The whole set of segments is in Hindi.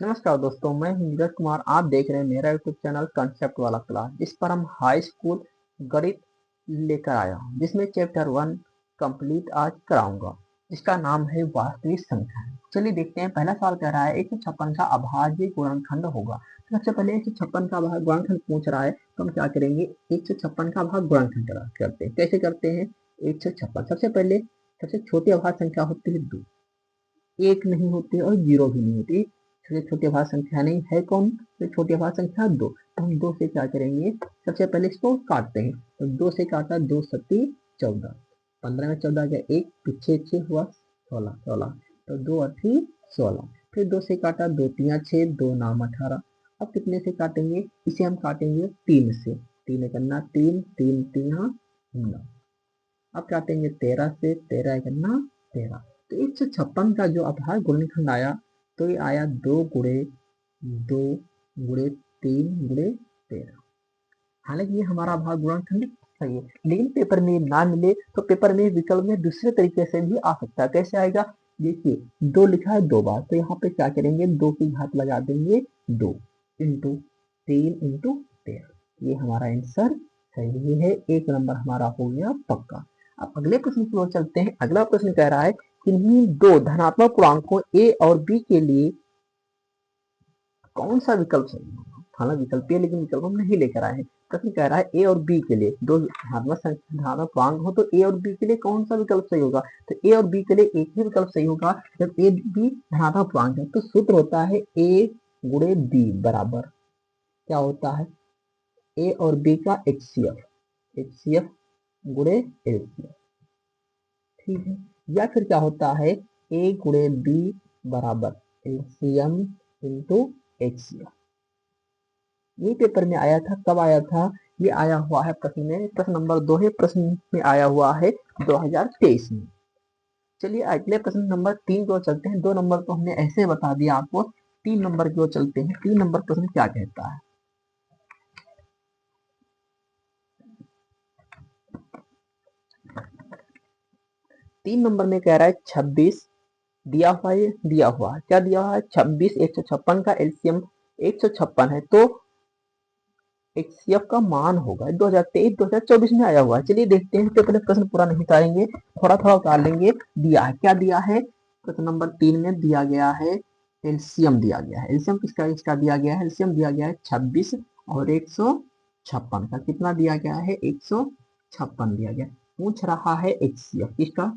नमस्कार दोस्तों, मैं हूं नीरज कुमार। आप देख रहे हैं मेरा यूट्यूब चैनल कंसेप्ट वाला क्लास, जिस पर हम हाई स्कूल गणित लेकर आया हूं, जिसमें चैप्टर 1 कंप्लीट आज कराऊंगा, जिसका नाम है वास्तविक संख्या। चलिए देखते हैं। पहला सवाल कह रहा है 156 का अभाज्य गुणनखंड होगा। तो सबसे पहले 156 का अभाज्य गुणनखंड पूछ रहा है, तो हम क्या करेंगे? 156 का अभाज्य गुणनखंड करते हैं। कैसे करते हैं? 156 सबसे पहले सबसे छोटी अभाज्य संख्या होती है 2, एक नहीं होती और जीरो भी नहीं होती। सबसे छोटी अभाज्य संख्या नहीं है कौन? तो छोटी अभाज्य संख्या 2। तो हम 2 से क्या करेंगे? सबसे पहले इसको काटते हैं। तो 2 से काटा, 2 सत्ती 14, 15 में 14 गया, एक पीछे 6 हुआ 16 16, तो 2 अठी 16। फिर 2 से काटा, 2 तिया 6, 2 नाम 18। अब कितने से काटेंगे? इसे हम काटेंगे 3 से। 3 करना 3, 3 तिया 9। अब काटेंगे 13 से, 13 करना 13। तो 156 का जो अभाज्य गुणनखंड आया, तो ये आया 2 गुणे 2 गुणे 3 गुणे 13। हालांकि ये हमारा अभाज्य गुणनखंड सही है, लेकिन पेपर में ना मिले तो पेपर में विकल्प में दूसरे तरीके से भी आ सकता है। कैसे आएगा? देखिए, 2 लिखा है 2 बार, तो यहाँ पे क्या करेंगे? 2 की घात लगा देंगे 2 इंटू 3 इंटू 13। ये हमारा आंसर सही है। एक नंबर हमारा हो गया पक्का। अब अगले प्रश्न की ओर चलते हैं। अगला प्रश्न कह रहा है किन्हीं दो धनात्मक पूर्णांकों ए और बी के लिए कौन सा विकल्प सही होगा? हालांकि विकल्प है, लेकिन विकल्प हम नहीं लेकर आए हैं। प्रश्न कह रहा है ए और बी के लिए दो धनात्मक पूर्णांक हो, तो ए और बी के लिए कौन सा विकल्प सही होगा? तो ए और बी के लिए एक ही विकल्प सही होगा। जब ए बी धनात्मक पूर्णांक है तो सूत्र होता है ए गुणे बी बराबर क्या होता है? ए और बी का एचसीएफ गुणे एलसीएफ, ठीक है। या फिर क्या होता है? ए गुणे बी बराबर एलसीएम इंटू एचसीएफ। ये पेपर में आया था। कब आया था? ये आया हुआ है प्रश्न में, प्रश्न नंबर 2 है। प्रश्न में आया हुआ है 2023 में। चलिए अगले प्रश्न नंबर 3 की ओर चलते हैं। 2 नंबर तो हमने ऐसे बता दिया आपको, 3 नंबर की ओर चलते हैं। 3 नंबर प्रश्न क्या कहता है? 3 नंबर में कह रहा है 26 दिया हुआ है। दिया हुआ है क्या? दिया हुआ है 26। 156 का एलसीएम 156 है, तो एचसीएफ का मान होगा 2023-2024 में आया हुआ है। चलिए देखते हैं। तो पहले प्रश्न पूरा नहीं उतारेंगे, थोड़ा थोड़ा उतार लेंगे। दिया है क्या? दिया है प्रश्न नंबर 3 में दिया गया है एलसीएम। दिया गया है एलसीएम किसका? इसका दिया गया है एलसीएम दिया गया है 26 और 156 का। कितना दिया गया है? 156 दिया गया। पूछ रहा है एचसीएफ किसका?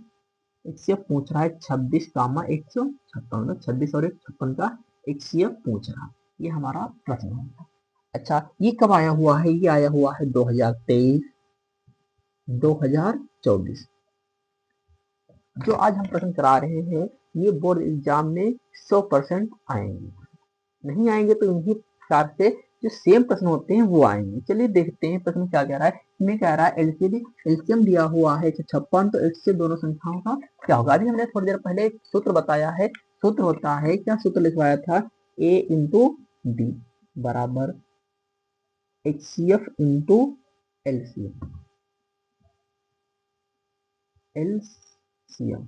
एचसीएफ पूछ रहा है 26 कामा 156, 26 और 156 का एचसीएफ पूछ रहा है। ये हमारा प्रश्न है। अच्छा, ये कब आया हुआ है? ये आया हुआ है 2023 2024। जो आज हम प्रश्न करा रहे हैं, ये बोर्ड एग्जाम में 100% आएंगे। नहीं आएंगे तो इन्हीं प्रकार से जो सेम प्रश्न होते हैं वो आएंगे। चलिए देखते हैं प्रश्न क्या कह रहा है। इसमें कह रहा है एलसीएम दिया हुआ है 156, तो इससे दोनों संख्याओं का क्या होगा? अभी हमने थोड़ी देर पहले एक सूत्र बताया है। सूत्र होता है क्या? सूत्र लिखवाया था ए इंटू बी बराबर एचसीएफ इंटू एलसीएम। एलसीएम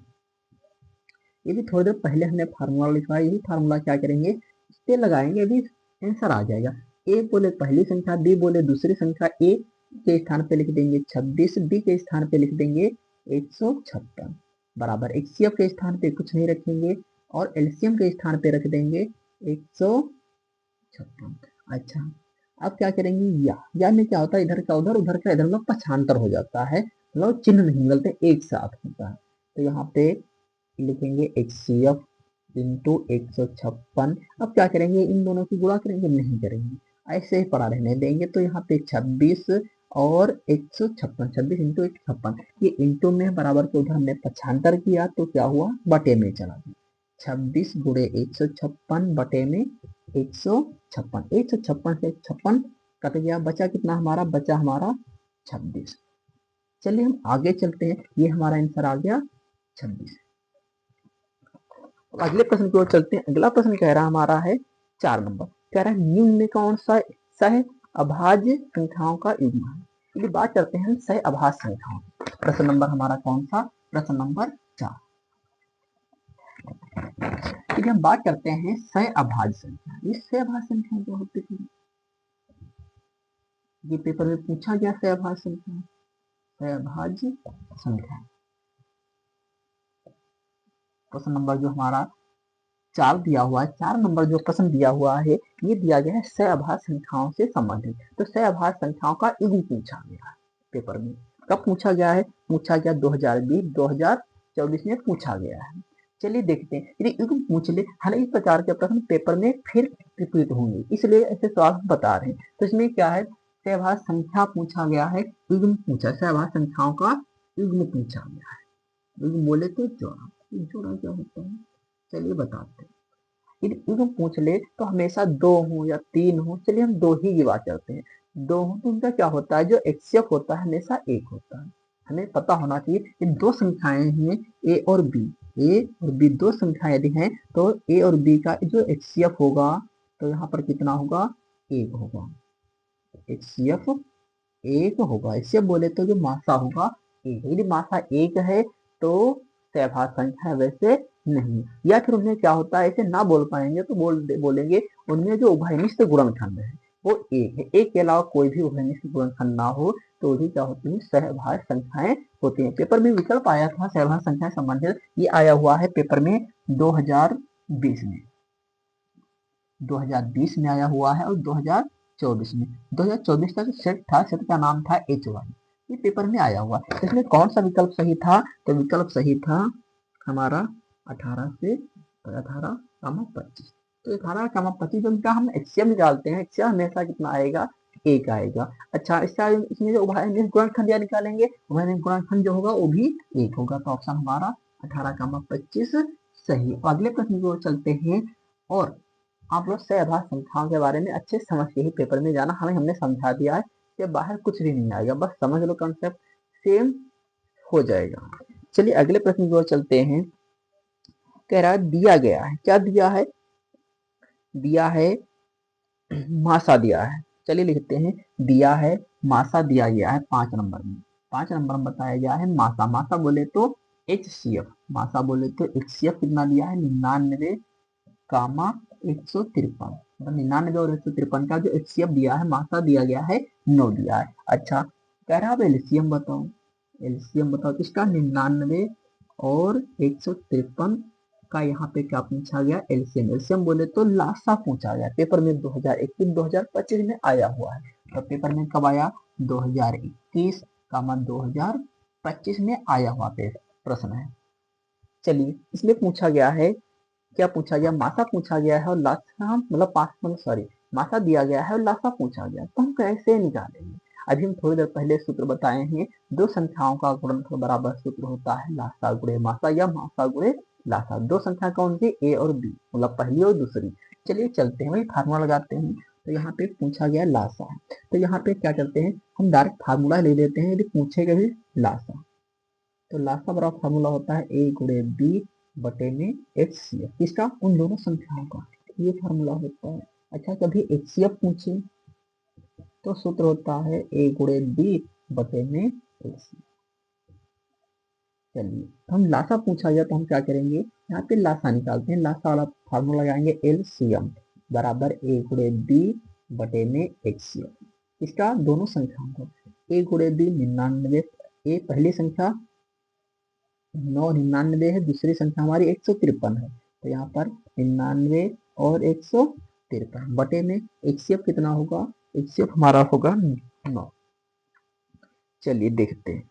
ये भी थोड़ी देर पहले हमने फार्मूला लिखवाया। यही फार्मूला क्या करेंगे? इस पे लगाएंगे, अभी आंसर आ जाएगा। ए बोले पहली संख्या, बी बोले दूसरी संख्या। ए के स्थान पे लिख देंगे 26, बी के स्थान पे लिख देंगे 156 बराबर एचसीएफ के स्थान पे कुछ नहीं रखेंगे और एलसीएम के स्थान पे रख देंगे 156। अच्छा, अब क्या करेंगे? या में क्या होता है? इधर का उधर, उधर का इधर में पक्षांतर हो जाता है, मतलब चिन्ह नहीं बदलते, एक साथ होता है। तो यहाँ पे लिखेंगे एचसीएफ इंटू 156। अब क्या करेंगे? इन दोनों की गुणा करेंगे? नहीं करेंगे, ऐसे ही पड़ा रहने देंगे। तो यहाँ पे 26 और 156, 26 इंटू 156, ये इंटू में बराबर के उधर हमने पक्षांतर किया तो क्या हुआ? बटे में चला गया। 26 गुणे 156 बटे में 156। 156 से 56 कट गया, बचा कितना हमारा? बचा हमारा 26। चलिए हम आगे चलते हैं। ये हमारा आंसर आ गया 26। अगले प्रश्न की ओर चलते हैं। अगला प्रश्न कह रहा हमारा है 4 नंबर। कह रहा है निम्न में कौन सा सह अभाज्य संख्याओं का युग्म है? चलिए बात करते हैं सह अभाज्य संख्याओं। प्रश्न नंबर हमारा कौन सा? प्रश्न नंबर 4। चलिए हम बात करते हैं सहअभाज्य संख्या। ये सहअभाज्य संख्या क्या होती है? ये पेपर में पूछा गया सहअभाज्य संख्या। सहअभाज्य संख्या प्रश्न नंबर जो हमारा 4 दिया हुआ है, 4 नंबर जो प्रश्न दिया हुआ है, ये दिया गया है सहअभाज्य संख्याओं से संबंधित। तो सहअभाज्य संख्याओं का युग्म पूछा गया है पेपर में। कब पूछा गया है? पूछा गया 2020 2024 में पूछा गया है। चलिए देखते हैं। यदि युग्म पूछ ले, हालांकि इस प्रकार के प्रश्न पेपर में फिर रिपीट होंगे, इसलिए ऐसे सवाल हम बता रहे हैं। तो इसमें क्या है, सहअभाज्य संख्या पूछा गया है, युग्म पूछा, सहअभाज्य संख्याओं का युग्म पूछा गया है। युग्म बोले तो जोड़ा। जोड़ा क्या होता है चलिए बताते हैं। यदि युग्म पूछ ले तो हमेशा 2 हो या 3 हो, चलिए हम 2 ही की बात करते हैं। 2 हो तो उनका क्या होता है, जो HCF होता है हमेशा 1 होता है। हमें पता होना चाहिए कि 2 संख्याएं हैं ए और बी 2 संख्याएं यदि हैं तो ए और बी का जो HCF होगा तो यहाँ पर कितना होगा, 1 होगा। HCF 1 होगा। HCF बोले तो जो मासा होगा 1। यदि मासा 1 है तो सहअभाज्य संख्या है, वैसे नहीं। या फिर उनमें क्या होता है, ऐसे ना बोल पाएंगे तो बोलेंगे उनमें जो उभयनिष्ठ गुणनखंड है वो 1 है। 1 के अलावा कोई भी उभयनिष्ठ गुणनखंड ना हो तो भी क्या होती है, सहअभाज्य संख्याएं होती हैं। पेपर में विकल्प आया था सहअभाज्य संख्या संबंधित, ये आया हुआ है पेपर में 2020 में, 2020 में आया हुआ है और 2024 में। 2024 का जो सेट था, सेट का नाम था HY, ये पेपर में आया हुआ। इसमें कौन सा विकल्प सही था? तो विकल्प सही था हमारा 18 से 18,25। तो 18,25 जिनका हम HCF निकालते हैं, HCF हमेशा कितना आएगा, 1 आएगा। अच्छा, इसमें जो उभयनिष्ठ गुणनखंड निकालेंगे, उभयनिष्ठ गुणनखंड जो होगा वो भी 1 होगा। तो ऑप्शन हमारा 18,25 सही। अगले प्रश्न को चलते हैं। और आप लोग सहअभाज्य संख्याओं के बारे में अच्छे समझ के ही पेपर में जाना। हमने समझा दिया है कि बाहर कुछ भी नहीं आएगा, बस समझ लो, कॉन्सेप्ट सेम हो जाएगा। चलिए अगले प्रश्न की ओर चलते हैं। कह रहा है दिया गया है, क्या दिया है? दिया है मासा दिया है। चलिए लिखते हैं, दिया है मासा दिया गया है 5 नंबर में। 5 नंबर में बताया गया है मासा। मासा बोले तो HCF, मासा बोले तो HCF कितना दिया है, 99, 153। 99 और 153 का जो HCF दिया है, मासा दिया गया है 9 दिया है। अच्छा, कह रहा है अब एलसीएम बताओ। एलसीएम बताओ इसका 99 और 153 का यहाँ पे क्या पूछा गया, एलसीएम। एलसीएम बोले तो लासा पूछा गया पेपर में 2021 2025 में आया हुआ है। तो पेपर में कब आया, 2021 2025 में आया हुआ प्रश्न है। चलिए इसमें पूछा गया है, क्या पूछा गया, मासा पूछा गया है और लासा, मतलब मासा दिया गया है और लासा पूछा गया, तो हम कैसे निकालेंगे? अभी हम थोड़ी देर पहले सूत्र बताए हैं, 2 संख्याओं का गुणनफल बराबर सूत्र होता है लासा गुणे मासा या मासा गुणे लासा। 2 संख्या कौन सी, ए और बी, मतलब पहली और दूसरी। चलिए चलते हैं, वही फार्मूला लगाते हैं। तो यहाँ पे पूछा गया लासा, तो यहाँ पे क्या करते हैं, हम डायरेक्ट फार्मूला ले लेते हैं। यदि पूछेगा भी लासा, तो लासा बराबर फार्मूला होता है ए गुणे बी बटे में HCF, किसका, उन दोनों संख्याओं का, ये फार्मूला होता है। अच्छा, कभी HCF पूछे तो सूत्र होता है ए गुणे बी बटे में HCF। चलिए, तो हम लासा पूछा गया तो हम क्या करेंगे, यहाँ पे लासा निकालते हैं। लासा वाला फार्मूला लगाएंगे, LCM बराबर ए गुणे बी बटे में HCF, इसका दोनों संख्याओं को। ए गुणे बी 99, ए पहली संख्या 999 है, दूसरी संख्या हमारी 153 है। तो यहाँ पर 99 और 153 बटे में HCF कितना होगा, HCF हमारा होगा 9। चलिए देखते हैं,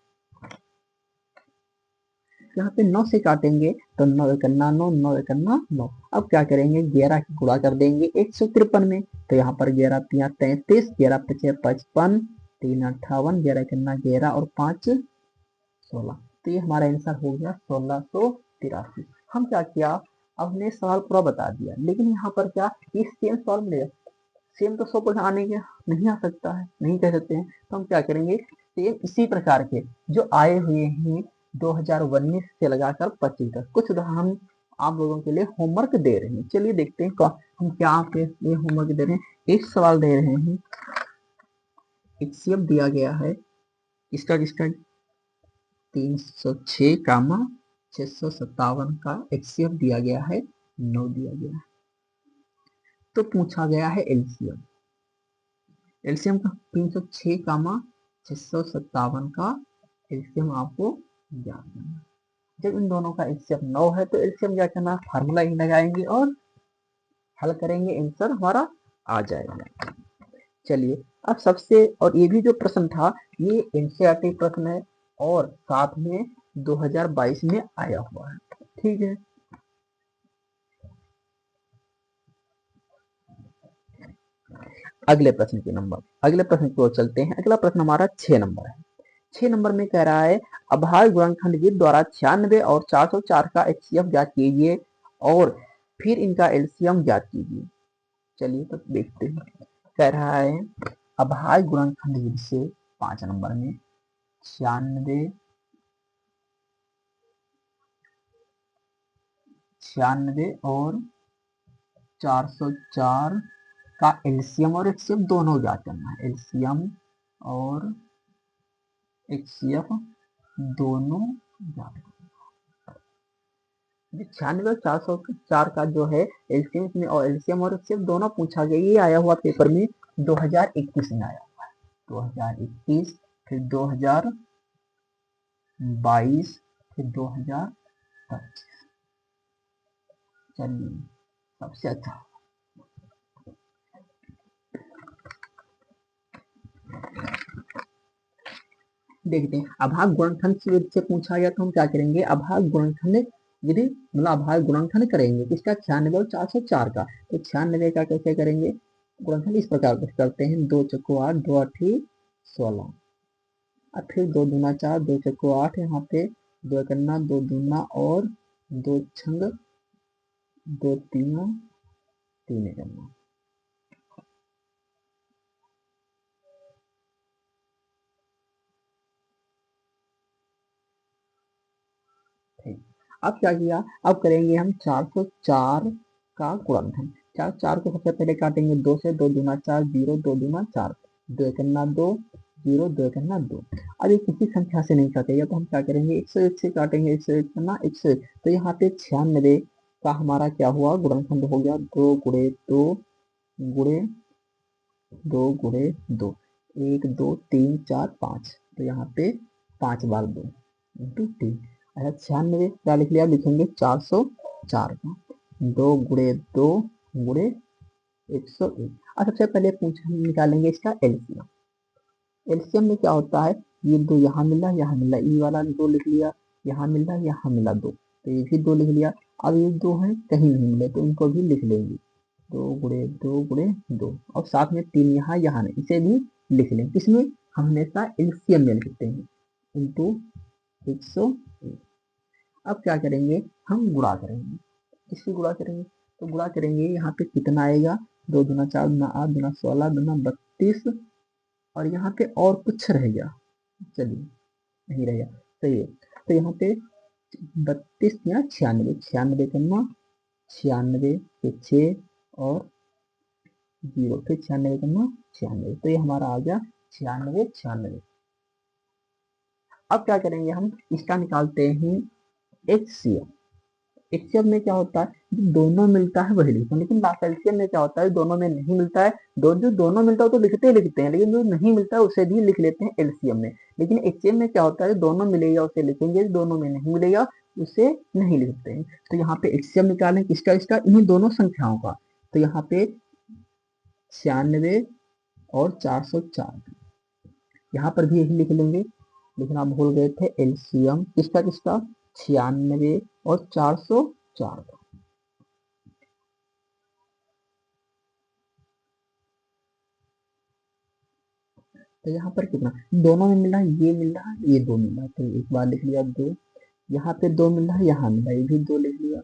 यहाँ पे 9 से काटेंगे तो 9 एकन्ना 9, 9 एकन्ना 9। अब क्या करेंगे, 11 की गुणा कर देंगे 153 में। तो यहाँ पर 11 तिया 33, 11 पचे 55, 3 58, 11 एकन्ना 11 और 5 16। तो ये हमारा आंसर हो गया 1683। हम क्या किया, अब हमने सवाल पूरा बता दिया, लेकिन यहाँ पर क्या, ये सेम सवाल मिलेगा, सेम तो 100% आने के नहीं आ सकता है, नहीं कह सकते हैं। तो हम क्या करेंगे, सेम इसी प्रकार के जो आए हुए हैं 2019 से लगाकर 25 तक, कुछ उदाहरण हम आप लोगों के लिए होमवर्क दे रहे हैं। चलिए देखते हैं हम क्या आपके लिए होमवर्क दे रहे हैं। एक सवाल दे रहे हैं, HCF दिया गया है, किसका किसका, 306 657 का HCF दिया गया है 9 दिया गया। तो पूछा गया है एलसीएम। एलसीएम का 306 कामा 657 का एलसीएम आपको ज्ञात करना है। जब इन दोनों का एलसीएम 9 है तो एलसीएम क्या करना, फार्मूला ही लगाएंगे और हल करेंगे, आंसर हमारा आ जाएगा। चलिए अब सबसे, और ये भी जो प्रश्न था ये एनसीईआरटी प्रश्न है और साथ में 2022 में आया हुआ है, ठीक है। अगले प्रश्न की ओर चलते हैं। अगला प्रश्न हमारा 6 नंबर है। 6 नंबर में कह रहा है अभाज्य गुणनखंड विद द्वारा 96 और 404 का एचसीएफ ज्ञात कीजिए और फिर इनका एलसीएम ज्ञात कीजिए। चलिए तो देखते हैं। कह रहा है अभाज्य गुणनखंड विद से 5 नंबर में 96 और 404 का एलसीएम और एचसीएफ दोनों ज्ञात करना है। एलसीएम और एचसीएफ दोनों ज्ञात करना है। 96 और 404 का जो है एलसीएम में और एलसीएम और एचसीएफ दोनों पूछा गया। ये आया हुआ पेपर में 2021 में आया हुआ है। 2021 फिर 2022 फिर 2025। चलिए सबसे अच्छा देखते हैं। अभाज्य गुणनखंड से पूछा गया तो हम क्या करेंगे, अभाज्य गुणनखंड यदि मतलब अभाज्य गुणनखंड करेंगे किसका, 96 और 404 का। तो 96 का कैसे करेंगे गुणनखंड, इस प्रकार करते हैं 2 चक्को 8 2 8 16 और फिर 2 दूना 4 2 चक्को 8, यहाँ पे 2 करना 2 दूना और 2 छंग 2 तीन 3 करना। अब क्या किया, अब करेंगे हम 404 का गुणनखंड। 4 को सबसे पहले काटेंगे 2 से, 2 दूना 4 0 2 दूना 4 2 करना 2 0 2 करना 2। अब ये किसी संख्या से नहीं काटेगा तो हम क्या करेंगे 101 से काटेंगे। 101 करना 101, तो यहाँ पे 96 का हमारा क्या हुआ गुणनखंड हो गया 2 गुणे 2 गुणे 2 गुणे 2 1 2 3 4 5, तो यहाँ पे 5 बार 2 इंटू 3। अच्छा 96 क्या लिख लिया, लिखेंगे 404 का 2 गुणे 2 गुणे 101। और सबसे पहले पूछ निकालेंगे इसका एलसीएम। एलसीएम में क्या होता है, ये 2 यहाँ मिला यहाँ मिला, ई वाला 2 लिख लिया, यहाँ मिला यहाँ मिला 2, तो ये भी 2 लिख लिया। अब ये 2 है कहीं नहीं मिले तो इनको भी लिख लेंगे 2 गुणे 2 गुणे 2, और साथ में 3 यहाँ यहाँ नहीं, इसे भी लिख लें। किसमें, हम हमेशा एलसीएम में लिखते हैं इंटू 101। अब क्या करेंगे, हम गुणा करेंगे। किससे गुणा करेंगे, तो गुणा करेंगे यहाँ पे कितना आएगा 2 दूना 4 दूना 8 दूना 16 दूना 32, और यहाँ पे और कुछ रह गया, चलिए नहीं रह गया, सही है। तो यहाँ पे 32 या 96, 96 करना 96 के 6 और 0, फिर 96 करना 96, तो ये हमारा आ गया 96 96। अब क्या करेंगे, हम इसका निकालते हैं एचसीएफ। एचसीएफ में क्या होता है, जो दोनों मिलता है वही लिखते हैं, लेकिन एलसीएम में क्या होता है दोनों में नहीं मिलता है। जो दोनों मिलता है तो लिखते हैं, लेकिन जो नहीं मिलता है उसे भी लिख लेते हैं एलसीएम में। लेकिन एचसीएम में क्या होता है, दोनों मिलेगा उसे लिखेंगे, दोनों में नहीं मिलेगा उसे नहीं लिखते हैं। तो यहाँ पे एचसीएम निकालें किसका, इसका इन्हीं दोनों संख्याओं का। तो यहाँ पे 96 और 404, यहाँ पर भी यही लिख लेंगे, लेकिन आप भूल गए थे एलसीएम किसका किसका, 96 और 404 का। तो यहाँ पर कितना, दोनों में मिला, ये मिला ये 2 मिला, तो एक बार लिख लिया 2, यहाँ पे 2 मिला यहाँ मिला, ये भी 2 लिख लिया।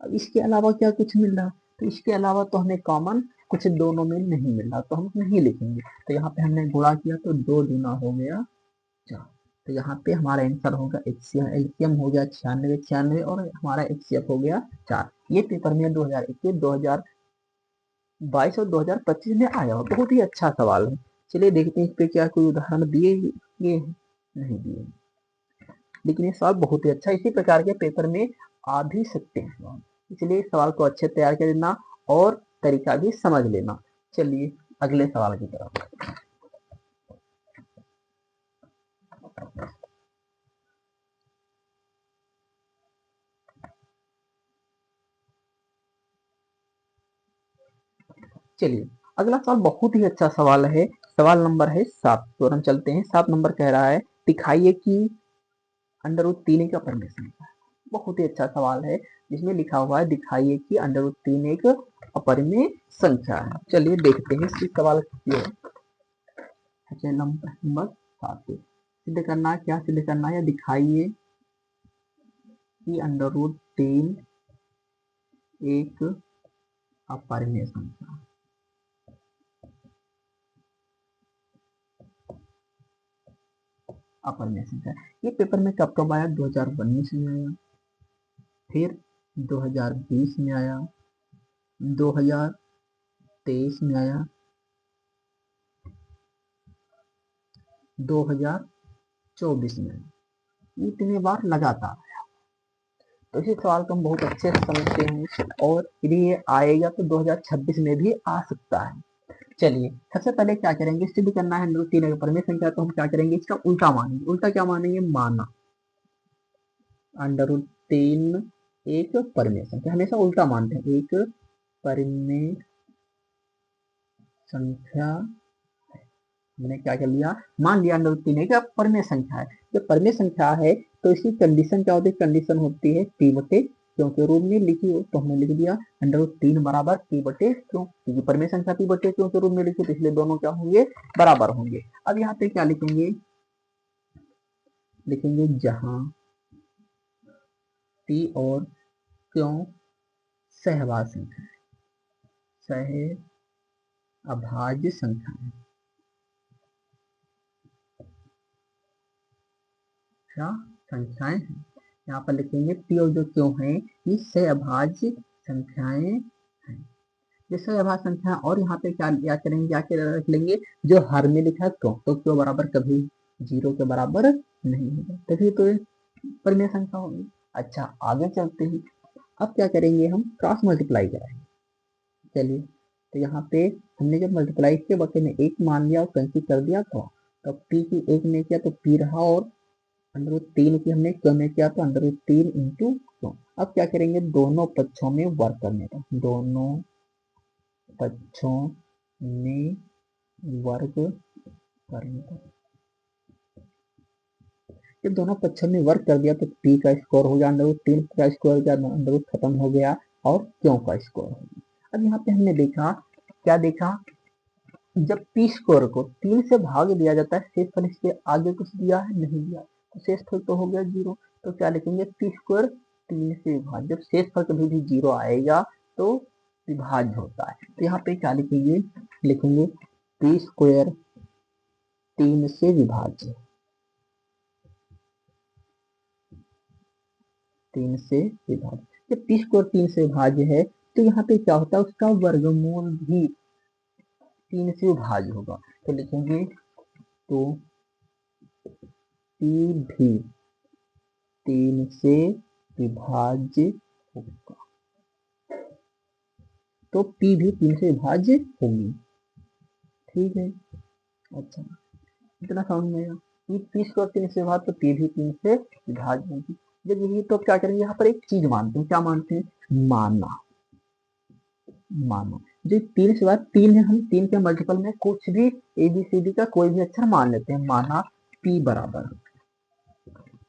अब इसके अलावा क्या कुछ मिल रहा, तो इसके अलावा तो हमें कॉमन कुछ दोनों में नहीं मिल रहा, तो हम नहीं लिखेंगे। तो यहाँ पे हमने गुणा किया तो 2 दूना हो गया 4, तो यहाँ पे हमारा आंसर होगा एलसीएम हो गया 96 96 और हमारा एचसीएफ हो गया 4। ये पेपर में 2021 2022 और 2025 में आया हुआ बहुत ही अच्छा सवाल है। चलिए देखते हैं इस पे क्या कोई उदाहरण दिए ये नहीं दिए, लेकिन ये सवाल बहुत ही अच्छा, इसी प्रकार के पेपर में आ भी सकते हैं। इसलिए इस सवाल को अच्छे तैयार कर लेना और तरीका भी समझ लेना। चलिए अगले सवाल की तरफ। चलिए अगला सवाल बहुत ही अच्छा सवाल है। सवाल नंबर है 7 तो हम चलते हैं। 7 नंबर कह रहा है दिखाइए कि अंडर रूट 3 एक अपरिमेय संख्या है। बहुत ही अच्छा सवाल है जिसमें लिखा हुआ है दिखाइए कि अंडर रूट 3 एक अपरिमेय संख्या है। चलिए देखते हैं इस सवाल की ओर। नंबर 7 सिद्ध करना है। क्या सिद्ध करना है? या दिखाइए कि अंडर रूट 3 एक अपरिमेय संख्या है। अपरिमेय संख्या ये पेपर में कब कब आया? 2019 में आया, फिर 2020 में आया, 2023 में आया, 2024 में आया। इतने बार लगातार। तो इसी सवाल को हम बहुत अच्छे से समझते हैं और यदि ये आएगा तो 2026 में भी आ सकता है। चलिए सबसे पहले क्या करेंगे? सिद्ध करना है अंडर रूट 3 एक अपरिमेय संख्या। तो हम क्या करेंगे? इसका उल्टा मानेंगे। उल्टा क्या मानेंगे? माना अंडर रूट 3 एक परिमेय संख्या। हमेशा उल्टा मानते हैं। एक परिमेय संख्या हमने क्या कर लिया? मान लिया अंडर रूट 3 एक परिमेय संख्या है। जब परिमेय संख्या है तो इसकी कंडीशन क्या होती है? कंडीशन होती है पी बटे क्यों के रूप में लिखी हो तो हमने लिख दिया अंडर रूट 3 बराबर पी बटे क्यों, क्योंकि परिमेय संख्या पी बटे क्यों के रूप में लिखी तो इसलिए दोनों क्या होंगे? बराबर होंगे। अब यहाँ पे क्या लिखेंगे? लिखेंगे जहां पी और क्यों सहभाज्य संख्या है, सहअभाज्य संख्या है। क्या संख्याएं हैं? यहाँ पर लिखेंगे पी और जो क्यों है ये सहअभाज्य संख्याएं हैं। ये सहअभाज्य संख्या और यहाँ पे क्या याद करेंगे? क्या रख लेंगे? जो हर में लिखा है क्यों, तो क्यों बराबर कभी 0 के बराबर नहीं होगा, तभी तो ये परिमेय संख्या होगी। अच्छा आगे चलते हैं। अब क्या करेंगे? हम क्रॉस मल्टीप्लाई कराएंगे। चलिए तो यहाँ पे हमने जब मल्टीप्लाई के बटे में 1 मान लिया और कैंसिल कर दिया था तो पी की 1 ने किया तो पी रहा और अंडर रूट 3 की हमने क्यों में किया तो अंडर रूट 3 इंटू क्यों। अब क्या करेंगे? दोनों पक्षों में वर्क करने का। दोनों पक्षों में वर्ग करने का। जब दोनों पक्षों में वर्क कर दिया तो पी का स्कोर हो गया अंडर रूट 3 का स्कोर हो गया, अंडर रूट खत्म हो गया और क्यों का स्कोर हो गया। अब यहाँ पे हमने देखा, क्या देखा? जब पी स्क्वायर को 3 से भाग दिया जाता है, शेषफल इसके आगे कुछ दिया है? नहीं दिया, तो शेषफल तो हो गया 0। तो क्या लिखेंगे? पी स्क्वायर 3 से विभाज्य। जब शेषफल कभी भी 0 आएगा तो विभाज्य होता है। तो यहाँ पे क्या लिखेंगे? लिखेंगे पी स्क्वायर 3 से विभाज्य, 3 से विभाज्य। जब पी स्क्वायर 3 से विभाज्य है तो यहाँ पे क्या होता है? उसका वर्गमूल भी 3 से विभाज्य होगा। तो लिखेंगे तो पी भी 3 से विभाज्य होगा। तो पी भी 3 से विभाज्य होगी। ठीक है। अच्छा इतना समझ में आया। पी स्क्वायर 3 से विभाज्य तो पी भी 3 से विभाज्य होगी। जब यही तो क्या करेंगे? यहाँ पर एक चीज मानते हैं। क्या मानते हैं? माना। माना जो 3 से बाद 3 है, हम 3 के मल्टीपल में कुछ भी ABCD का कोई भी अक्षर मान लेते हैं। माना पी बराबर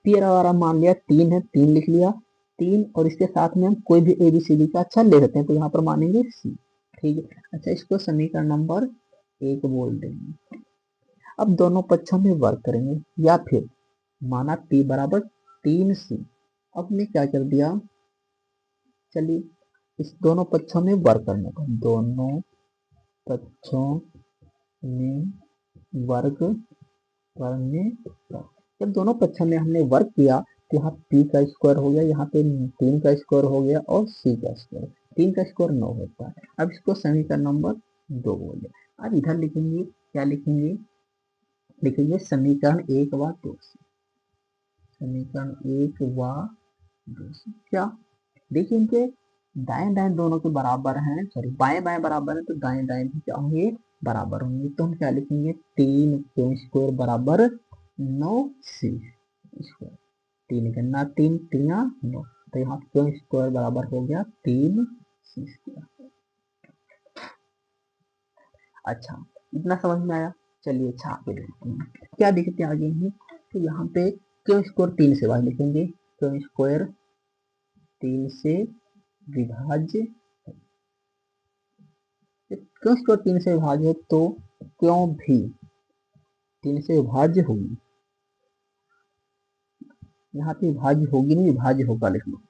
पी हमारा मान लिया 3 है, 3 लिख लिया 3 और इसके साथ में हम कोई भी ABCD का अक्षर ले सकते हैं तो यहाँ पर मानेंगे सी। ठीक है। अच्छा इसको समीकरण नंबर 1 बोल देंगे। अब दोनों पक्षों में वर्क करेंगे या फिर माना पी बराबर 3 सी। अब ने क्या कर दिया? चलिए इस दोनों पक्षों में वर्क करने का। दोनों पक्षों में वर्ग करने का। जब दोनों पक्षों में हमने वर्क किया तो यहाँ पी का स्क्वायर हो गया, यहाँ पे 3 का स्क्वायर हो गया और सी का स्क्वायर। 3 का स्क्वायर 9 होता है। अब इसको समीकरण नंबर 2 बोले। अब इधर लिखेंगे, क्या लिखेंगे? लिखेंगे समीकरण 1 व 2 से। समीकरण 1 व 2 से क्या? देखिए इनके दाएं दाएं दोनों के बराबर हैं, सॉरी बाएं बाएं बराबर है, तो दाएं दाएं भी क्या होंगे, बराबर होंगे। तो हम क्या लिखेंगे, 3 क्यू बराबर 9 सी स्क्वायर। 3 गन्ना 3 3 9, तो यहाँ क्यू बराबर हो गया 3 सी स्क्वायर। अच्छा, इतना समझ में आया। चलिए अच्छा आगे देखते हैं क्या देखते हैं आगे ही। तो यहाँ पे क्यू 3 से भाग लिखेंगे, क्यू 3 से विभाज्य, क्यू 3 से विभाज्य है तो क्यों भी 3 से विभाज्य होगी। यहाँ पे विभाज्य होगी नहीं, विभाज्य होगा लिख लो।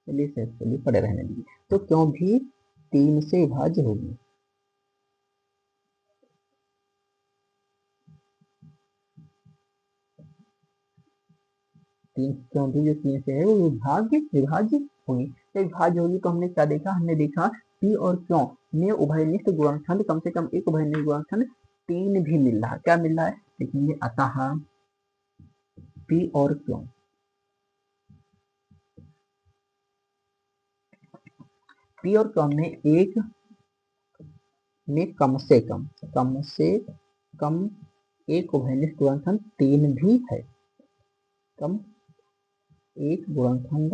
चलिए सर, चलिए पड़े रहने दीजिए। तो क्यों भी 3 से विभाज्य होगी, तीन क्यों भी जो 3 से है वो विभाज्य होगी। तो विभाज्य होगी तो हमने क्या देखा, हमने देखा पी और क्यों में उभयनिष्ठ गुणनखंड, कम से कम एक उभयनिष्ठ गुणनखंड 3 भी मिल रहा है। क्या मिल रहा है, देखेंगे अतः पी और क्यों, पी और क्यों में एक में कम से कम एक उभयनिष्ठ गुणनखंड 3 भी है। कम एक गुणनखंड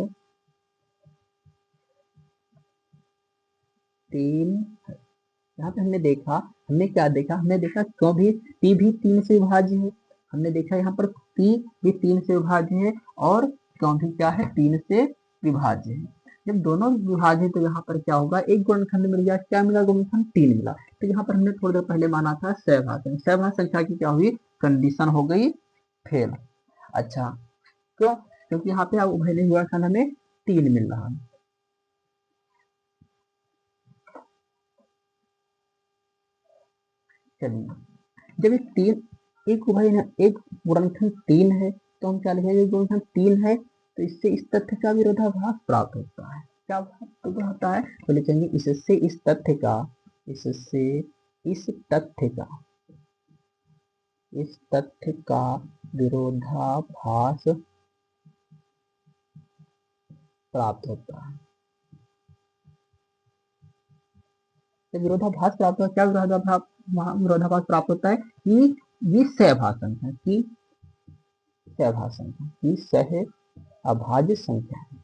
3 है। यहाँ पे हमने देखा, हमने क्या देखा, हमने देखा क्यों भी पी भी 3 से विभाज्य है। हमने देखा यहाँ पर पी भी 3 से विभाज्य है और क्यों भी क्या है, 3 से विभाज्य है। जब दोनों विभाज्य है तो यहाँ पर क्या होगा, एक गुणनखंड मिल गया। क्या मिला, गुणनखंड 3 मिला। तो यहाँ पर हमने थोड़ी देर पहले माना था सहभाजन, सहभाज्य संख्या की क्या हुई, कंडीशन हो गई फेल। अच्छा क्यों, क्योंकि यहाँ पे अब उभयनिष्ठ गुणनखंड हमें 3 मिल रहा है। चलिए जब एक एक गुणनखंड 3 है तो हम क्या लिखेंगे, गुणनखंड 3 है तो इससे इस तथ्य का विरोधाभास प्राप्त होता है। क्या प्राप्त होता है, तो लिखेंगे इससे इस तथ्य का, इससे इस तथ्य का, इस तथ्य का विरोधाभास प्राप्त होता है। तो विरोधाभास प्राप्त होता है, क्या विरोधाभास प्राप्त होता है कि ये सहभाज्य संख्या की, सहभाज्य संख्या की सह अभाज्य संख्या है।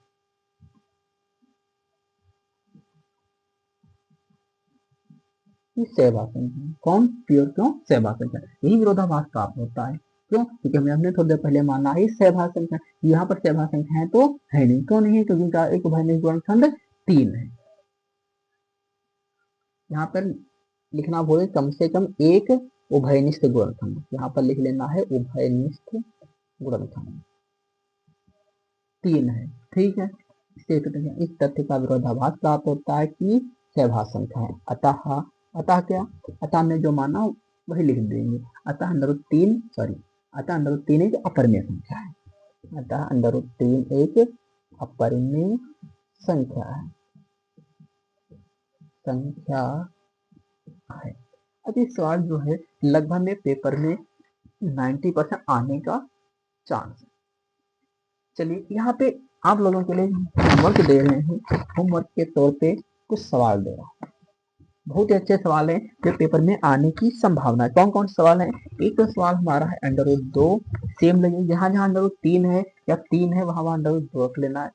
सहभाज्य संख्या कौन, प्योर क्यों, सहभाज्य संख्या, यही विरोधाभास प्राप्त होता है। क्यों, क्योंकि हमने थोड़ी देर पहले माना है सहभाज्य संख्या, यहाँ पर सहभाज्य संख्या है तो है नहीं, क्यों नहीं है, क्योंकि इनका एक उभयनिष्ठ गुणनखंड 3 है। यहाँ पर लिखना बोले कम से कम एक उभयनिष्ठ गुणनखंड, यहाँ पर लिख लेना है उभयनिष्ठ गुणनखंड 3 है। ठीक है, इस तथ्य का विरोधाभास प्राप्त होता है कि सहभाज्य संख्या है। अतः, अतः क्या, अतः हमने जो माना वही लिख देंगे। अतः अंडर रूट 3 एक अपरिमेय संख्या है। अतः अंडर रूट 3 एक अपरिमेय संख्या है। अब ये सवाल जो है लगभग में पेपर में 90% आने का चांस है। चलिए यहाँ पे आप लोगों के लिए होमवर्क दे रहे हैं, होमवर्क के तौर पे कुछ सवाल दे रहा हूँ। बहुत ही अच्छे सवाल हैं जो पेपर में आने की संभावना है। कौन कौन सवाल है, एक तो सवाल हमारा है अंडर रूट 2, सेम लगे जहां जहां अंडर रूट 3 है या 3 है वहां वहां अंडर रूट 2 रख लेना है।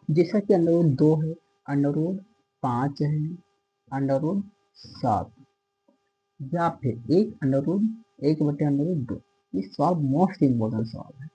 जैसा कि अंडर रूट 2 है, अंडर रूट 5 है, अंडर रूट 7 या फिर एक अंडर रूट 1/2। ये सवाल मोस्ट इम्पोर्टेंट सवाल है।